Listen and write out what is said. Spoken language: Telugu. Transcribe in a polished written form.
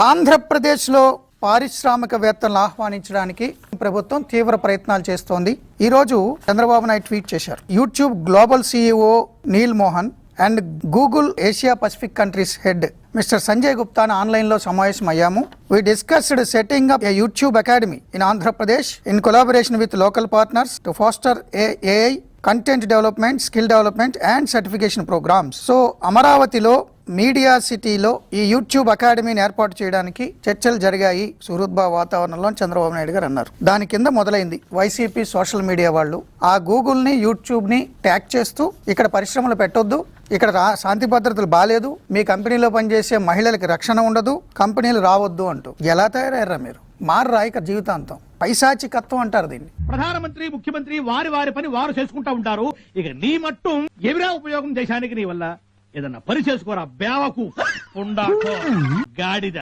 ఆంధ్రప్రదేశ్లో పారిశ్రామికవేత్తలను ఆహ్వానించడానికి ప్రభుత్వం తీవ్ర ప్రయత్నాలు చేస్తోంది. ఈ రోజు చంద్రబాబు నాయుడు ట్వీట్ చేశారు. YouTube global CEO Neal Mohan and Google Asia Pacific countries head mister Sanjay గుప్తాను ఆన్లైన్లో సమావేశమయ్యాము. We discussed setting up a YouTube academy in Andhra Pradesh in collaboration with local partners to foster AI, content development, skill development and certification programs. So, అమరావతిలో మీడియా సిటీలో ఈ యూట్యూబ్ అకాడమీని ఏర్పాటు చేయడానికి చర్చలు జరిగాయి సుహృద్భావ వాతావరణంలో చంద్రబాబు నాయుడు గారు అన్నారు. దాని కింద మొదలైంది వైసీపీ సోషల్ మీడియా వాళ్ళు ఆ గూగుల్ని యూట్యూబ్ని ట్యాగ్ చేస్తూ ఇక్కడ పరిశ్రమలు పెట్టొద్దు, ఇక్కడ శాంతి భద్రతలు బాలేదు, మీ కంపెనీలో పనిచేసే మహిళలకి రక్షణ ఉండదు, కంపెనీలు రావద్దు అంటూ. ఎలా తయారయ్యారా మీరు? మారరా ఇక జీవితాంతం. పైశాచికత్వం అంటారు దీన్ని. ప్రధానమంత్రి ముఖ్యమంత్రి వారి పని వారు చేసుకుంటా ఉంటారు. ఇక నీ మట్టు ఎవిరా ఉపయోగం దేశానికి నీ వల్ల ఏదన్నా పని చేసుకోరా బేవకు గాడిద.